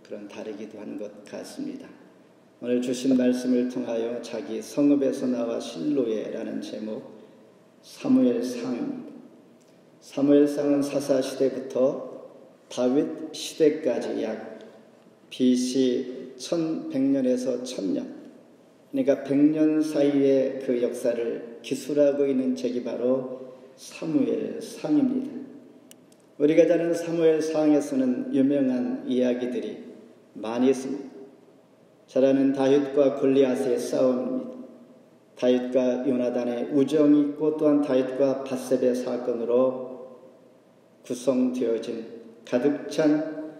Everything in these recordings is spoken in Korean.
그런 다르기도 한 것 같습니다. 오늘 주신 말씀을 통하여 자기 성읍에서 나와 실로에라는 제목, 사무엘상입니다. 사무엘상은 사사시대부터 다윗 시대까지 약 BC 1100년에서 1000년, 그러니까 100년 사이의 그 역사를 기술하고 있는 책이 바로 사무엘상입니다. 우리가 잘 아는 사무엘상에서는 유명한 이야기들이 많이 있습니다. 잘 아는 다윗과 골리앗의 싸움입니다. 다윗과 요나단의 우정이 있고 또한 다윗과 밧세베 사건으로 구성되어진 가득 찬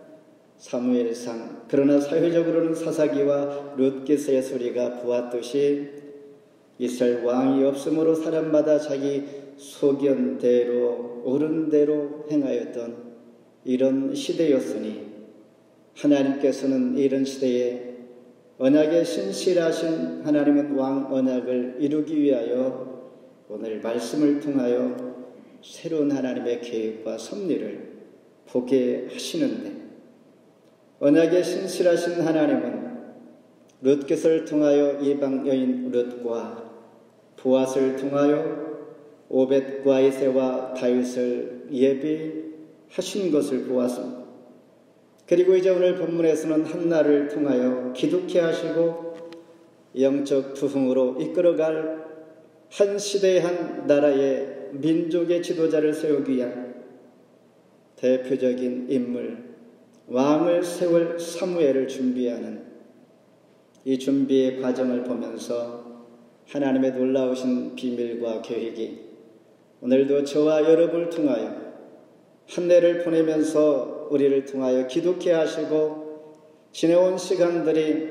사무엘상. 그러나 사회적으로는 사사기와 룻기서의 소리가 보았듯이 이스라엘 왕이 없으므로 사람마다 자기 소견대로 옳은 대로 행하였던 이런 시대였으니 하나님께서는 이런 시대에 언약에 신실하신 하나님은 왕 언약을 이루기 위하여 오늘 말씀을 통하여 새로운 하나님의 계획과 섭리를 보게 하시는데, 언약에 신실하신 하나님은 룻기서를 통하여 이방 여인 룻과 보앗을 통하여 오벳과 이새와 다윗을 예비하신 것을 보았습니다. 그리고 이제 오늘 본문에서는 한나를 통하여 기독케 하시고 영적 부흥으로 이끌어갈 한 시대의 한 나라의 민족의 지도자를 세우기 위한 대표적인 인물, 왕을 세울 사무엘을 준비하는 이 준비의 과정을 보면서 하나님의 놀라우신 비밀과 계획이 오늘도 저와 여러분을 통하여 한 해를 보내면서 우리를 통하여 기독케 하시고 지내온 시간들이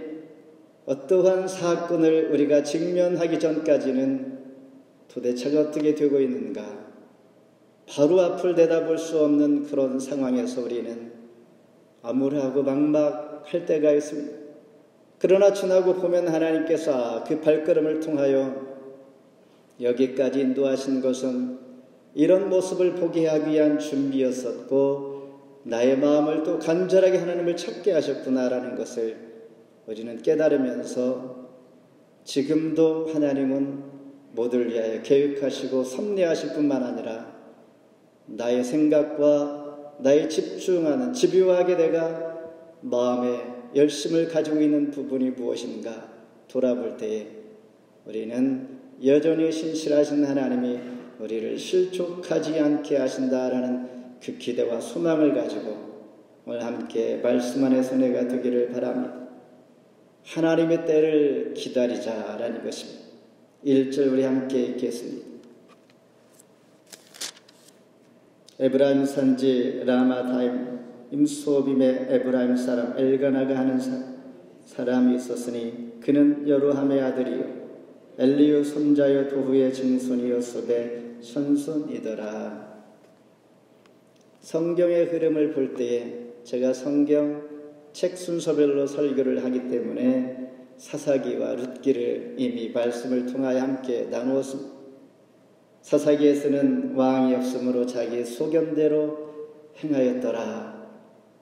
어떠한 사건을 우리가 직면하기 전까지는 도대체 어떻게 되고 있는가, 바로 앞을 내다볼 수 없는 그런 상황에서 우리는 암울하고 막막할 때가 있습니다. 그러나 지나고 보면 하나님께서 그 발걸음을 통하여 여기까지 인도하신 것은 이런 모습을 보게 하기 위한 준비였었고 나의 마음을 또 간절하게 하나님을 찾게 하셨구나라는 것을 우리는 깨달으면서 지금도 하나님은 모두를 위하여 계획하시고 섭리하실 뿐만 아니라 나의 생각과 나의 집요하게 내가 마음에 열심을 가지고 있는 부분이 무엇인가 돌아볼 때에 우리는 여전히 신실하신 하나님이 우리를 실족하지 않게 하신다라는 그 기대와 소망을 가지고 오늘 함께 말씀 안에서 내가 되기를 바랍니다. 하나님의 때를 기다리자라는 것입니다. 1절 우리 함께 읽겠습니다. 에브라임 산지 라마다임 임소빔의 에브라임 사람 엘가나가 하는 사람이 있었으니 그는 여로함의 아들이요 엘리우 손자여 도후의 증손이었으되 선손이더라. 성경의 흐름을 볼 때에 제가 성경 책 순서별로 설교를 하기 때문에 사사기와 룻기를 이미 말씀을 통하여 함께 나누었습니다. 사사기에서는 왕이 없으므로 자기 소견대로 행하였더라.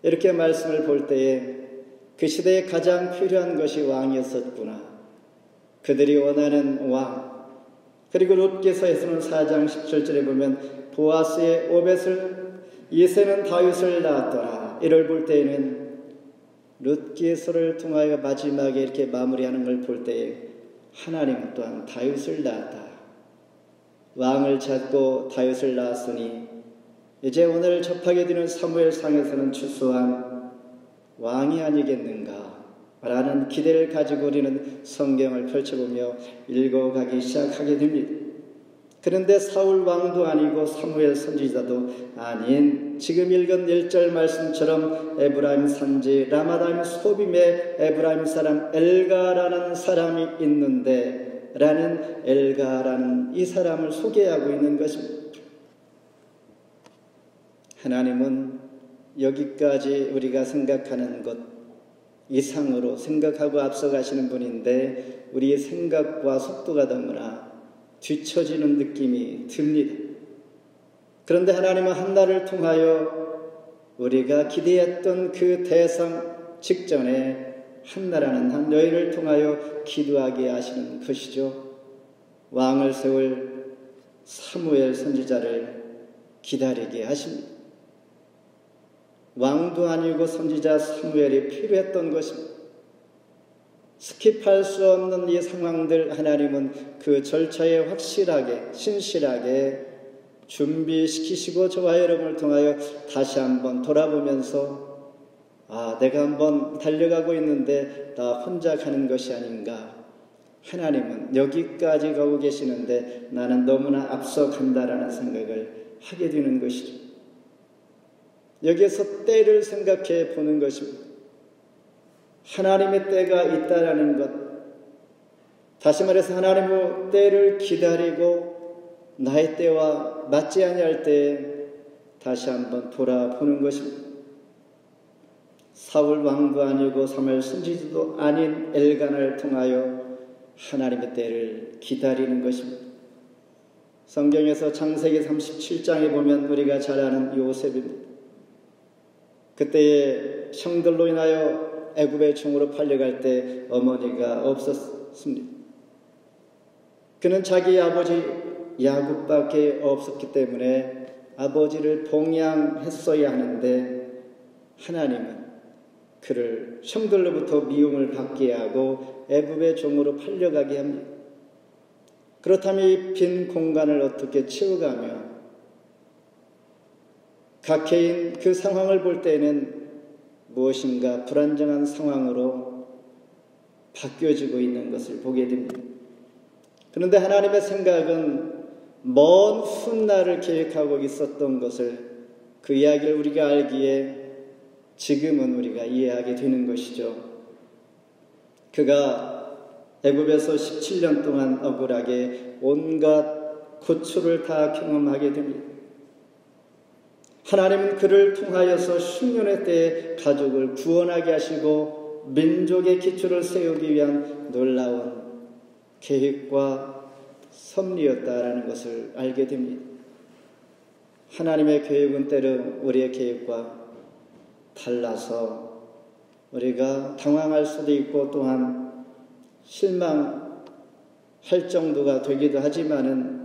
이렇게 말씀을 볼 때에 그 시대에 가장 필요한 것이 왕이었었구나. 그들이 원하는 왕. 그리고 룻기서에서는 4장 17절에 보면 보아스의 오벳을 이새는 다윗을 낳았더라. 이를 볼 때에는 룻기서를 통하여 마지막에 이렇게 마무리하는 걸 볼 때에 하나님은 또한 다윗을 낳았다. 왕을 찾고 다윗을 낳았으니 이제 오늘 접하게 되는 사무엘상에서는 추수한 왕이 아니겠는가 라는 기대를 가지고 우리는 성경을 펼쳐보며 읽어가기 시작하게 됩니다. 그런데 사울 왕도 아니고 사무엘 선지자도 아닌 지금 읽은 1절 말씀처럼 에브라임 산지 라마다임 소빔의 에브라임 사람 엘가라는 사람이 있는데 라는 엘가라는 이 사람을 소개하고 있는 것입니다. 하나님은 여기까지 우리가 생각하는 것 이상으로 생각하고 앞서가시는 분인데 우리의 생각과 속도가 너무나 뒤처지는 느낌이 듭니다. 그런데 하나님은 한나를 통하여 우리가 기대했던 그 대상, 직전에 한나라는 한 여인을 통하여 기도하게 하시는 것이죠. 왕을 세울 사무엘 선지자를 기다리게 하십니다. 왕도 아니고 선지자 사무엘이 필요했던 것입니다. 스킵할 수 없는 이 상황들 하나님은 그 절차에 확실하게 신실하게 준비시키시고 저와 여러분을 통하여 다시 한번 돌아보면서 내가 한번 달려가고 있는데 나 혼자 가는 것이 아닌가. 하나님은 여기까지 가고 계시는데 나는 너무나 앞서 간다라는 생각을 하게 되는 것이죠. 여기에서 때를 생각해 보는 것입니다. 하나님의 때가 있다라는 것, 다시 말해서 하나님의 때를 기다리고 나의 때와 맞지 아니할 때에 다시 한번 돌아보는 것입니다. 사울 왕도 아니고 사무엘 선지자도 아닌 엘가나를 통하여 하나님의 때를 기다리는 것입니다. 성경에서 창세기 37장에 보면 우리가 잘 아는 요셉입니다. 그때에 형들로 인하여 애굽의 종으로 팔려갈 때 어머니가 없었습니다. 그는 자기 아버지 야곱밖에 없었기 때문에 아버지를 봉양했어야 하는데 하나님은 그를 형들로부터 미움을 받게 하고 애굽의 종으로 팔려가게 합니다. 그렇다면 이 빈 공간을 어떻게 채워가며 각해인 그 상황을 볼 때에는 무엇인가 불안정한 상황으로 바뀌어지고 있는 것을 보게 됩니다. 그런데 하나님의 생각은 먼 훗날을 계획하고 있었던 것을 그 이야기를 우리가 알기에 지금은 우리가 이해하게 되는 것이죠. 그가 애굽에서 17년 동안 억울하게 온갖 고초를 다 경험하게 됩니다. 하나님은 그를 통하여서 10년의 때에 가족을 구원하게 하시고 민족의 기초를 세우기 위한 놀라운 계획과 섭리였다라는 것을 알게 됩니다. 하나님의 계획은 때로 우리의 계획과 달라서 우리가 당황할 수도 있고 또한 실망할 정도가 되기도 하지만은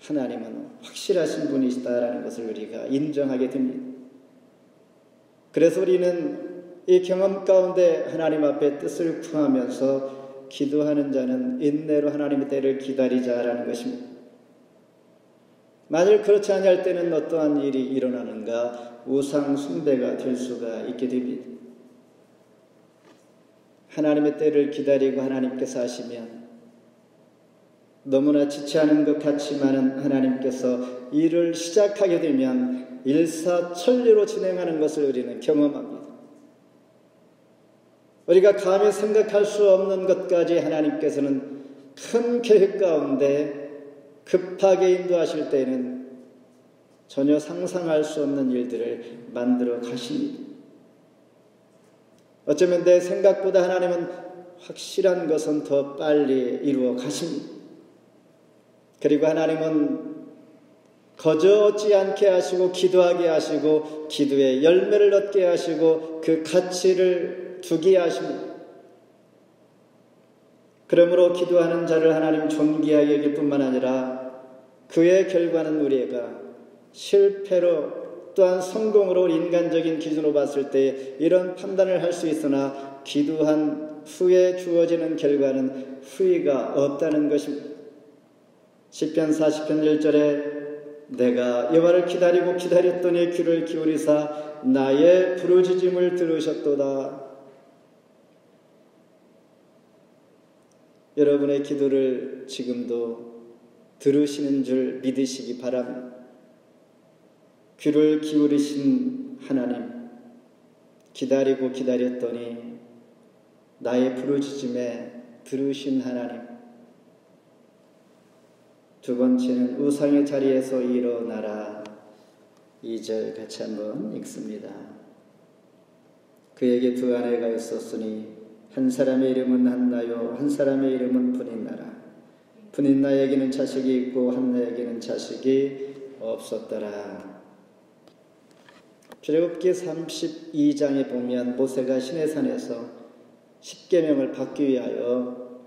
하나님은 확실하신 분이시다라는 것을 우리가 인정하게 됩니다. 그래서 우리는 이 경험 가운데 하나님 앞에 뜻을 구하면서 기도하는 자는 인내로 하나님의 때를 기다리자라는 것입니다. 만일 그렇지 아니할 때는 어떠한 일이 일어나는가? 우상 숭배가 될 수가 있게 됩니다. 하나님의 때를 기다리고 하나님께서 하시면 너무나 지체하는 것 같지만은 하나님께서 일을 시작하게 되면 일사천리로 진행하는 것을 우리는 경험합니다. 우리가 감히 생각할 수 없는 것까지 하나님께서는 큰 계획 가운데 급하게 인도하실 때는 전혀 상상할 수 없는 일들을 만들어 가십니다. 어쩌면 내 생각보다 하나님은 확실한 것은 더 빨리 이루어 가십니다. 그리고 하나님은 거저 얻지 않게 하시고 기도하게 하시고 기도의 열매를 얻게 하시고 그 가치를 두게 하십니다. 그러므로 기도하는 자를 하나님 존귀하게 여길 뿐만 아니라 그의 결과는 우리가 실패로 또한 성공으로 인간적인 기준으로 봤을 때 이런 판단을 할 수 있으나 기도한 후에 주어지는 결과는 후회가 없다는 것입니다. 시편 40편 1절에 내가 여호와를 기다리고 기다렸더니 귀를 기울이사 나의 부르짖음을 들으셨도다. 여러분의 기도를 지금도 들으시는 줄 믿으시기 바랍니다. 귀를 기울이신 하나님, 기다리고 기다렸더니 나의 부르짖음에 들으신 하나님. 두 번째는 우상의 자리에서 일어나라. 2절 같이 한번 읽습니다. 그에게 두 아내가 있었으니 한 사람의 이름은 한나요 한 사람의 이름은 분인나라. 분인나에게는 자식이 있고 한나에게는 자식이 없었더라. 출애굽기 32장에 보면 모세가 시내산에서 십계명을 받기 위하여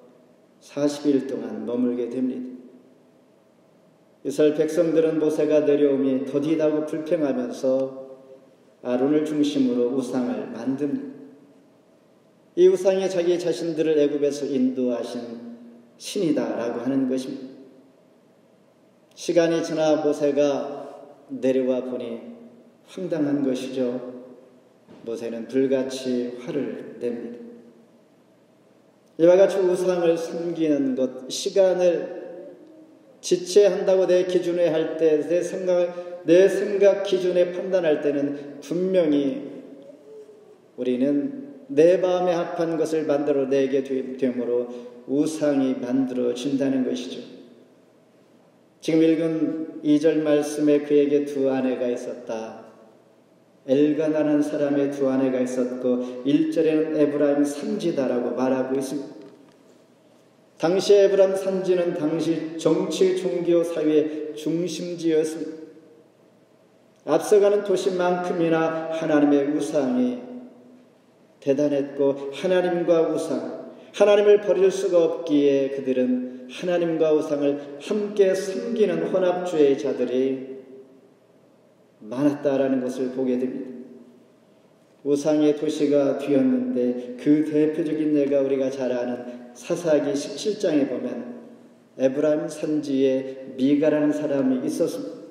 40일 동안 머물게 됩니다. 이스라엘 백성들은 모세가 내려오니 더디다고 불평하면서 아론을 중심으로 우상을 만듭니다. 이 우상이 자기 자신들을 애굽에서 인도하신 신이다라고 하는 것입니다. 시간이 지나 모세가 내려와 보니 황당한 것이죠. 모세는 불같이 화를 냅니다. 이와 같이 우상을 섬기는 것, 시간을 지체한다고 내 기준에 할 때, 내 생각 기준에 판단할 때는 분명히 우리는 내 마음에 합한 것을 만들어내게 되므로 우상이 만들어진다는 것이죠. 지금 읽은 2절 말씀에 그에게 두 아내가 있었다. 엘가나라는 사람의 두 아내가 있었고 1절에는 에브라임 산지다라고 말하고 있습니다. 당시 에브라임 산지는 당시 정치, 종교, 사회의 중심지였습니다. 앞서가는 도시만큼이나 하나님의 우상이 대단했고 하나님과 우상, 하나님을 버릴 수가 없기에 그들은 하나님과 우상을 함께 섬기는 혼합주의 자들이 많았다라는 것을 보게 됩니다. 우상의 도시가 되었는데 그 대표적인 예가 우리가 잘 아는 사사기 17장에 보면 에브라임 산지에 미가라는 사람이 있었습니다.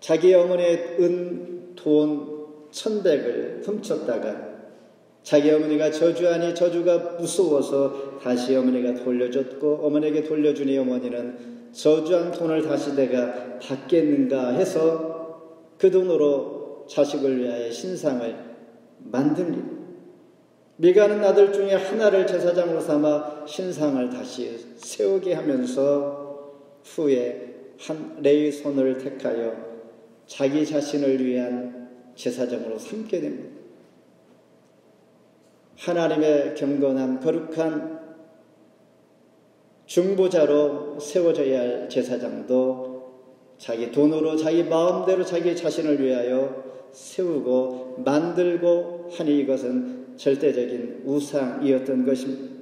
자기 어머니의 은, 돈, 1,100을 훔쳤다가 자기 어머니가 저주하니 저주가 무서워서 다시 어머니가 돌려줬고 어머니에게 돌려주니 어머니는 저주한 돈을 다시 내가 받겠는가 해서 그 돈으로 자식을 위하여 신상을 만듭니다. 미가는 아들 중에 하나를 제사장으로 삼아 신상을 다시 세우게 하면서 후에 한 레위 손을 택하여 자기 자신을 위한 제사장으로 삼게 됩니다. 하나님의 경건한 거룩한 중보자로 세워져야 할 제사장도 자기 돈으로 자기 마음대로 자기 자신을 위하여 세우고 만들고 하니 이것은 절대적인 우상이었던 것입니다.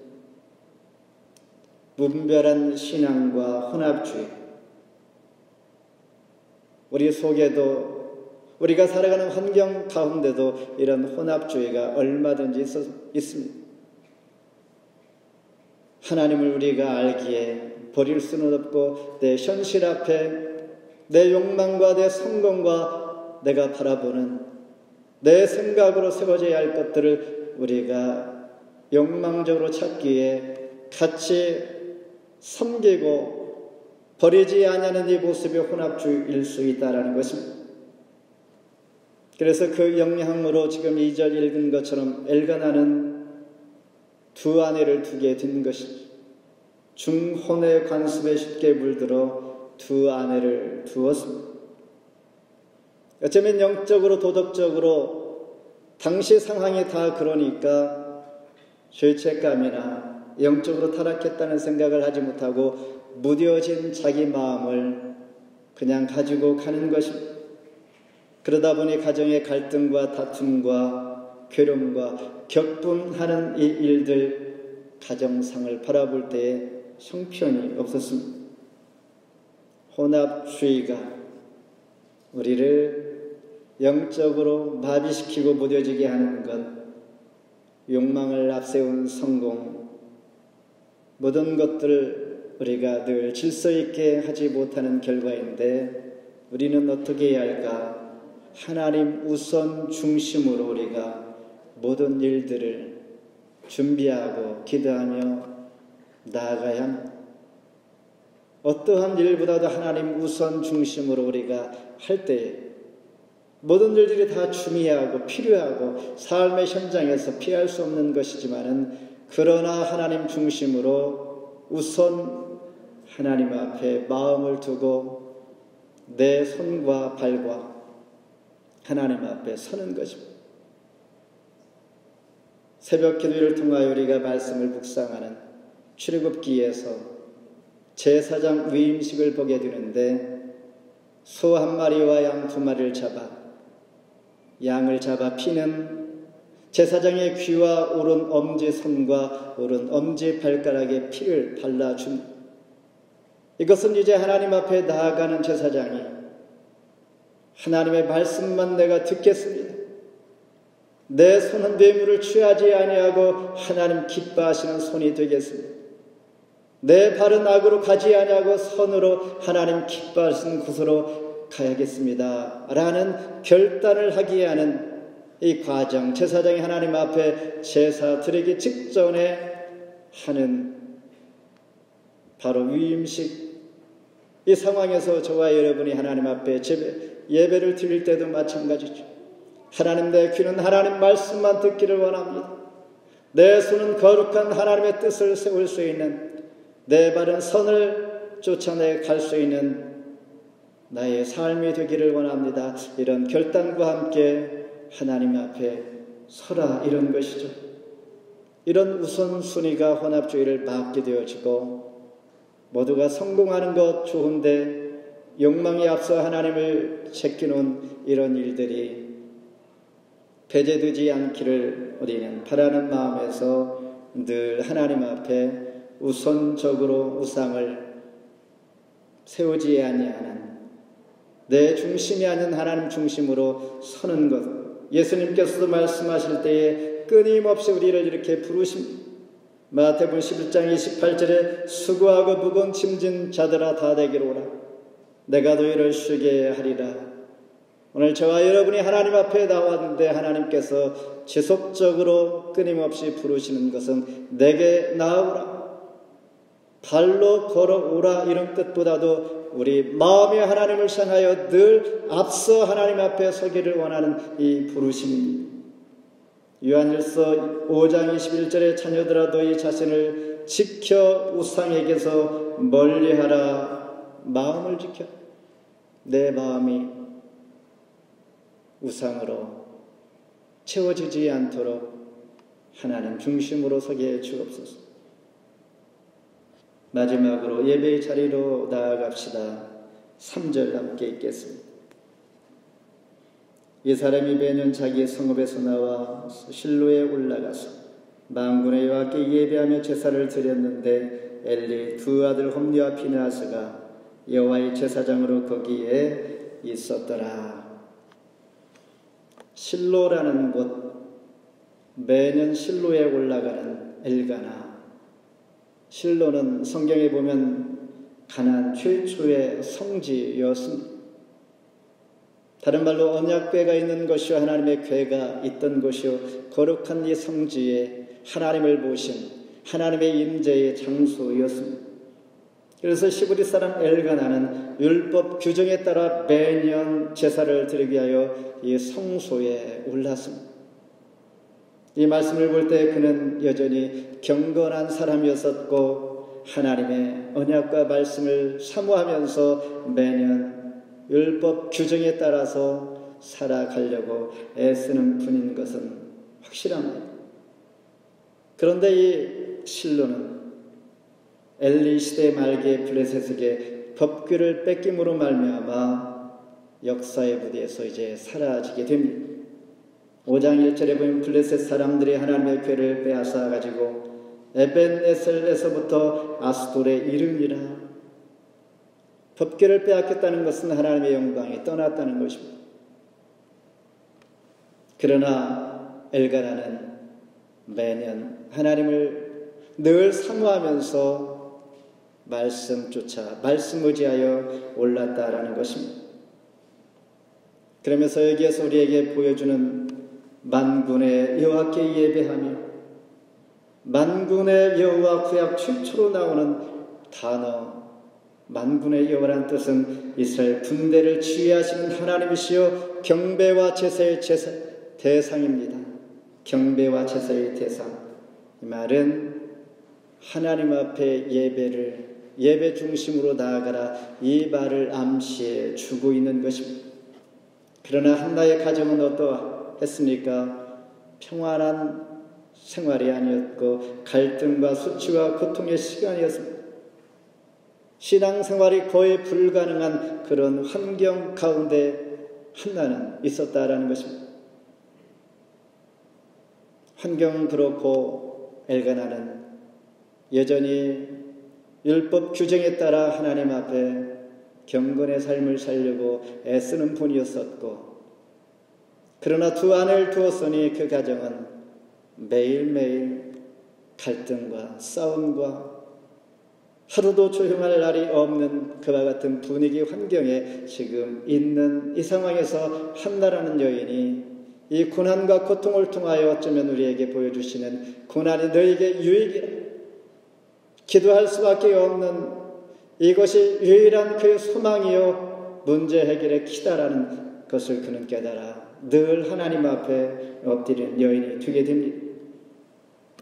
무분별한 신앙과 혼합주의, 우리 속에도 우리가 살아가는 환경 가운데도 이런 혼합주의가 얼마든지 있습니다. 하나님을 우리가 알기에 버릴 수는 없고 내 현실 앞에 내 욕망과 내 성공과 내가 바라보는 내 생각으로 세워져야 할 것들을 우리가 욕망적으로 찾기에 같이 섬기고 버리지 아니하는 이 모습이 혼합주의일 수 있다는 것입니다. 그래서 그 영향으로 지금 2절 읽은 것처럼 엘가나는 두 아내를 두게 된 것입니다. 중혼의 관습에 쉽게 물들어 두 아내를 두었습니다. 어쩌면 영적으로 도덕적으로 당시 상황이 다 그러니까 죄책감이나 영적으로 타락했다는 생각을 하지 못하고 무뎌진 자기 마음을 그냥 가지고 가는 것입니다. 그러다 보니 가정의 갈등과 다툼과 괴로움과 격분하는 이 일들, 가정상을 바라볼 때에 형편이 없었습니다. 혼합주의가 우리를 영적으로 마비시키고 무뎌지게 하는 것, 욕망을 앞세운 성공, 모든 것들을 우리가 늘 질서 있게 하지 못하는 결과인데 우리는 어떻게 해야 할까? 하나님 우선 중심으로 우리가 모든 일들을 준비하고 기도하며 나아가야 합니다. 어떠한 일보다도 하나님 우선 중심으로 우리가 할 때에 모든 일들이 다 중요하고 필요하고 삶의 현장에서 피할 수 없는 것이지만은 그러나 하나님 중심으로 우선 하나님 앞에 마음을 두고 내 손과 발과 하나님 앞에 서는 것입니다. 새벽 기도를 통하여 우리가 말씀을 묵상하는 출애굽기에서 제사장 위임식을 보게 되는데 소 한 마리와 양 두 마리를 잡아 양을 잡아 피는 제사장의 귀와 오른 엄지손과 오른 엄지발가락에 피를 발라준, 이것은 이제 하나님 앞에 나아가는 제사장이 하나님의 말씀만 내가 듣겠습니다, 내 손은 뇌물을 취하지 아니하고 하나님 기뻐하시는 손이 되겠습니다, 내 발은 악으로 가지 아니하고 선으로 하나님 기뻐하시는 곳으로 가야겠습니다 라는 결단을 하게 하는 이 과정, 제사장이 하나님 앞에 제사 드리기 직전에 하는 바로 위임식, 이 상황에서 저와 여러분이 하나님 앞에 예배를 드릴 때도 마찬가지죠. 하나님, 내 귀는 하나님 말씀만 듣기를 원합니다. 내 손은 거룩한 하나님의 뜻을 세울 수 있는, 내 발은 선을 쫓아내 갈 수 있는 나의 삶이 되기를 원합니다. 이런 결단과 함께 하나님 앞에 서라, 이런 것이죠. 이런 우선순위가 혼합주의를 막게 되어지고, 모두가 성공하는 것 좋은데 욕망에 앞서 하나님을 제껴놓은 이런 일들이 배제되지 않기를 우리는 바라는 마음에서 늘 하나님 앞에 우선적으로 우상을 세우지 아니하는, 내 중심이 아닌 하나님 중심으로 서는 것, 예수님께서도 말씀하실 때에 끊임없이 우리를 이렇게 부르십니다. 마태복음 11장 28절에 수고하고 무거운 짐진 자들아 다 내게로 오라, 내가 너희를 쉬게 하리라. 오늘 저와 여러분이 하나님 앞에 나왔는데 하나님께서 지속적으로 끊임없이 부르시는 것은 내게 나오라, 발로 걸어오라, 이런 뜻보다도 우리 마음이 하나님을 향하여 늘 앞서 하나님 앞에 서기를 원하는 이 부르심입니다. 요한일서 5장 21절에 자녀들아 너희 자신을 지켜 우상에게서 멀리하라, 마음을 지켜. 내 마음이 우상으로 채워지지 않도록 하나님 중심으로 서게 해 주옵소서. 마지막으로 예배의 자리로 나아갑시다. 3절 함께 읽겠습니다. 이 사람이 매년 자기의 성읍에서 나와 실로에 올라가서 만군의 여호와께 예배하며 제사를 드렸는데 엘리 두 아들 홈리와 피느하스가 여호와의 제사장으로 거기에 있었더라. 실로라는 곳, 매년 실로에 올라가는 엘가나. 실로는 성경에 보면 가나안 최초의 성지였습니다. 다른 말로 언약궤가 있는 것이요 하나님의 궤가 있던 곳이요 거룩한 이 성지에 하나님을 보신 하나님의 임재의 장소였습니다. 그래서 시브리 사람 엘가나는 율법 규정에 따라 매년 제사를 드리기 위하여 이 성소에 올랐습니다. 이 말씀을 볼 때 그는 여전히 경건한 사람이었었고 하나님의 언약과 말씀을 사모하면서 매년 율법 규정에 따라서 살아가려고 애쓰는 분인 것은 확실합니다. 그런데 이 실로는 엘리 시대 말기의 블레셋에게 법궤를 뺏김으로 말미암아 역사의 무대에서 이제 사라지게 됩니다. 5장 1절에 보면 블레셋 사람들이 하나님의 궤를 빼앗아 가지고 에벤에셀에서부터 아스돌에 이르니라. 법궤를 빼앗겼다는 것은 하나님의 영광이 떠났다는 것입니다. 그러나 엘가나는 매년 하나님을 늘 사모하면서 말씀 쫓아 말씀 의지하여 올랐다라는 것입니다. 그러면서 여기에서 우리에게 보여주는 만군의 여호와께 예배하며, 만군의 여호와 구약 최초로 나오는 단어 만군의 여호와라는 뜻은 이스라엘 군대를 지휘하시는 하나님이시여 경배와 제사의 대상입니다. 경배와 제사의 대상. 이 말은 하나님 앞에 예배 중심으로 나아가라, 이 말을 암시해 주고 있는 것입니다. 그러나 한나의 가정은 어떠했습니까? 평안한 생활이 아니었고 갈등과 수치와 고통의 시간이었습니다. 신앙생활이 거의 불가능한 그런 환경 가운데 한나는 있었다라는 것입니다. 환경은 그렇고 엘가나는 여전히 율법 규정에 따라 하나님 앞에 경건의 삶을 살려고 애쓰는 분이었었고, 그러나 두 아내를 두었으니 그 가정은 매일매일 갈등과 싸움과 하루도 조용할 날이 없는 그와 같은 분위기 환경에 지금 있는 이 상황에서 한나라는 여인이 이 고난과 고통을 통하여 어쩌면 우리에게 보여주시는 고난이 너에게 유익이라, 기도할 수밖에 없는 이것이 유일한 그의 소망이요 문제 해결의 키다라는 것을 그는 깨달아 늘 하나님 앞에 엎드리는 여인이 되게 됩니다.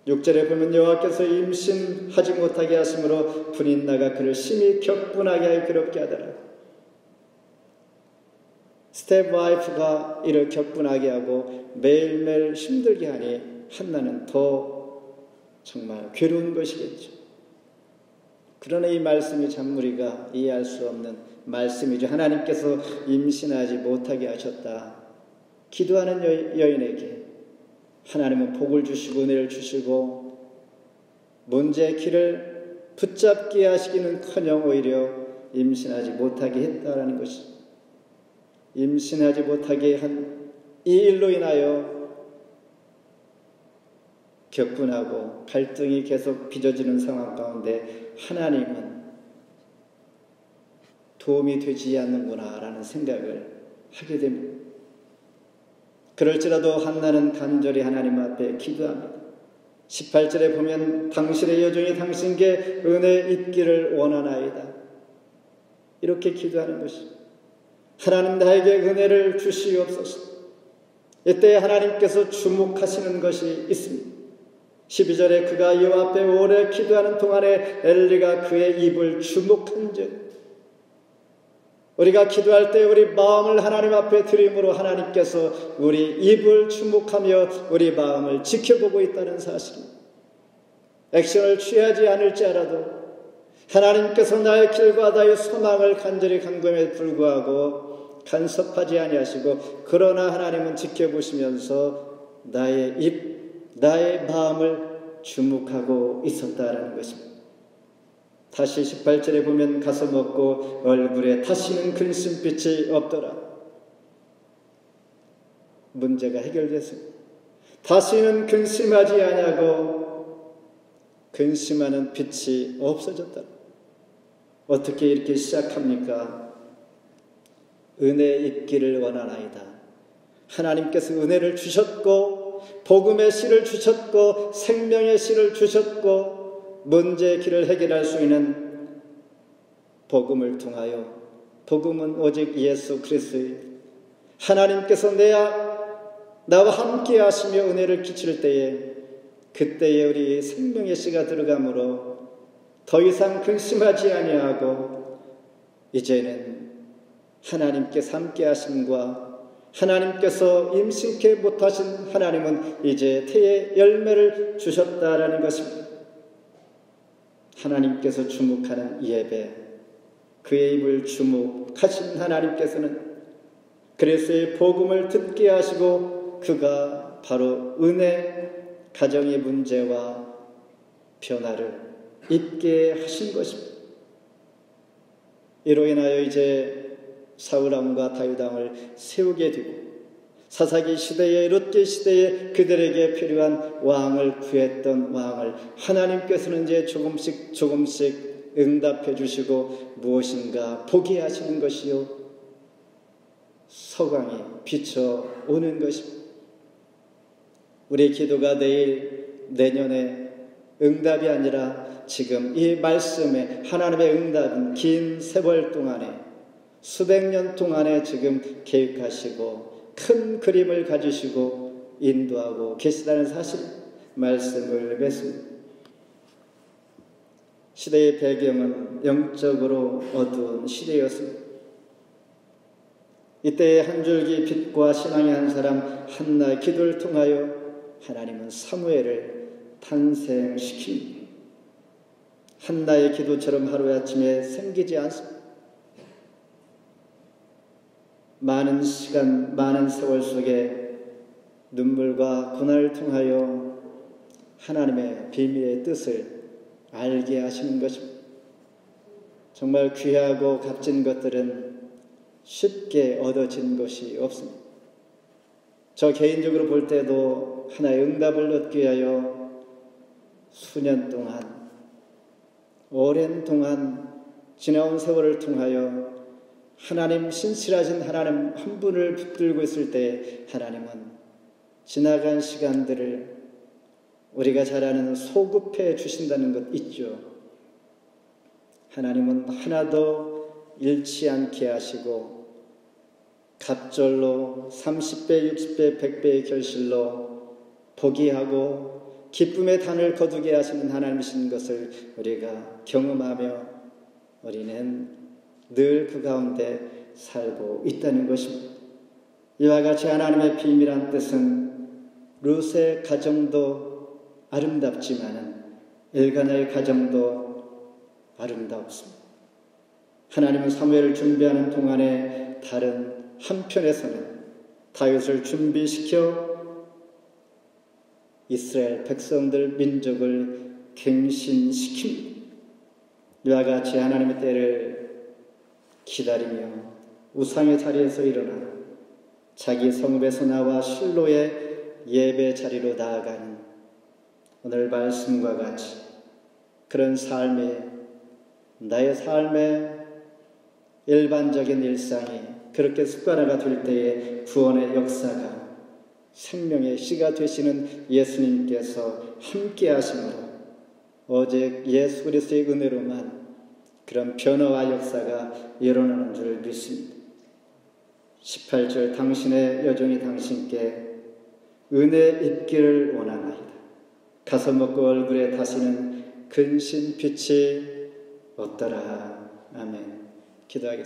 6절에 보면 여호와께서 임신하지 못하게 하심으로 분인나가 그를 심히 격분하게 하여 괴롭게 하더라. 스텝 와이프가 이를 격분하게 하고 매일매일 힘들게 하니 한나는 더 정말 괴로운 것이겠죠. 그러나 이 말씀이 참 우리가 이해할 수 없는 말씀이죠. 하나님께서 임신하지 못하게 하셨다. 기도하는 여인에게 하나님은 복을 주시고 은혜를 주시고 문제의 길을 붙잡게 하시기는커녕 오히려 임신하지 못하게 했다라는 것이, 임신하지 못하게 한 이 일로 인하여 격분하고 갈등이 계속 빚어지는 상황 가운데 하나님은 도움이 되지 않는구나 라는 생각을 하게 됩니다. 그럴지라도 한나는 간절히 하나님 앞에 기도합니다. 18절에 보면 당신의 여종이 당신께 은혜 있기를 원하나이다. 이렇게 기도하는 것입니다. 하나님 나에게 은혜를 주시옵소서. 이때 하나님께서 주목하시는 것이 있습니다. 12절에 그가 여호와 앞에 오래 기도하는 동안에 엘리가 그의 입을 주목한즉, 우리가 기도할 때 우리 마음을 하나님 앞에 드림으로 하나님께서 우리 입을 주목하며 우리 마음을 지켜보고 있다는 사실입니다. 액션을 취하지 않을지라도 하나님께서 나의 길과 나의 소망을 간절히 간구함에 불구하고 간섭하지 아니하시고, 그러나 하나님은 지켜보시면서 나의 입, 나의 마음을 주목하고 있었다라는 것입니다. 다시 18절에 보면 가서 먹고 얼굴에 다시는 근심빛이 없더라. 문제가 해결됐습니다. 다시는 근심하지 아니하고 근심하는 빛이 없어졌다. 어떻게 이렇게 시작합니까? 은혜 있기를 원하나이다. 하나님께서 은혜를 주셨고 복음의 씨를 주셨고 생명의 씨를 주셨고 문제의 길을 해결할 수 있는 복음을 통하여, 복음은 오직 예수 그리스도의 하나님께서 나와 함께 하시며 은혜를 끼칠 때에, 그때에 우리 생명의 씨가 들어가므로 더 이상 근심하지 아니하고 이제는 하나님께서 함께 하심과 하나님께서 임신케 못하신 하나님은 이제 태의 열매를 주셨다라는 것입니다. 하나님께서 주목하는 예배, 그의 입을 주목하신 하나님께서는 그리스도의 복음을 듣게 하시고 그가 바로 은혜, 가정의 문제와 변화를 입게 하신 것입니다. 이로 인하여 이제 사울왕과 다윗왕을 세우게 되고 사사기 시대에 롯기 시대에 그들에게 필요한 왕을 구했던 왕을 하나님께서는 이제 조금씩 응답해 주시고 무엇인가 보게 하시는 것이요 서광이 비춰오는 것입니다. 우리의 기도가 내년에 응답이 아니라 지금 이 말씀에 하나님의 응답은 긴 세월 동안에 수백 년 동안에 지금 계획하시고 큰 그림을 가지시고 인도하고 계시다는 사실 말씀을 맺습니다. 시대의 배경은 영적으로 어두운 시대였습니다. 이때의 한 줄기 빛과 신앙의 한 사람 한나의 기도를 통하여 하나님은 사무엘을 탄생시킵니다. 한나의 기도처럼 하루아침에 생기지 않습니다. 많은 시간, 많은 세월 속에 눈물과 고난을 통하여 하나님의 비밀의 뜻을 알게 하시는 것입니다. 정말 귀하고 값진 것들은 쉽게 얻어진 것이 없습니다. 저 개인적으로 볼 때도 하나의 응답을 얻기 위하여 수년 동안, 오랜 동안 지나온 세월을 통하여 하나님, 신실하신 하나님 한 분을 붙들고 있을 때 하나님은 지나간 시간들을 우리가 잘 아는 소급해 주신다는 것 있죠. 하나님은 하나도 잃지 않게 하시고 갑절로 30배, 60배, 100배의 결실로 포기하고 기쁨의 단을 거두게 하시는 하나님이신 것을 우리가 경험하며 우리는 늘 그 가운데 살고 있다는 것입니다. 이와 같이 하나님의 비밀한 뜻은 룻의 가정도 아름답지만은 엘가나의 가정도 아름답습니다. 하나님은 사무엘을 준비하는 동안에 다른 한편에서는 다윗을 준비시켜 이스라엘 백성들 민족을 갱신시킵니다. 이와 같이 하나님의 때를 기다리며 우상의 자리에서 일어나 자기 성읍에서 나와 실로의 예배 자리로 나아가는 오늘 말씀과 같이 그런 삶이 나의 삶의 일반적인 일상이 그렇게 습관화가 될 때에 구원의 역사가 생명의 씨가 되시는 예수님께서 함께 하심으로 오직 예수 그리스도의 은혜로만 그런 변화와 역사가 일어나는 줄 믿습니다. 18절 당신의 여종이 당신께 은혜 입기를 원하나이다. 가서 먹고 얼굴에 다시는 근신 빛이 없더라. 아멘. 기도하겠습니다.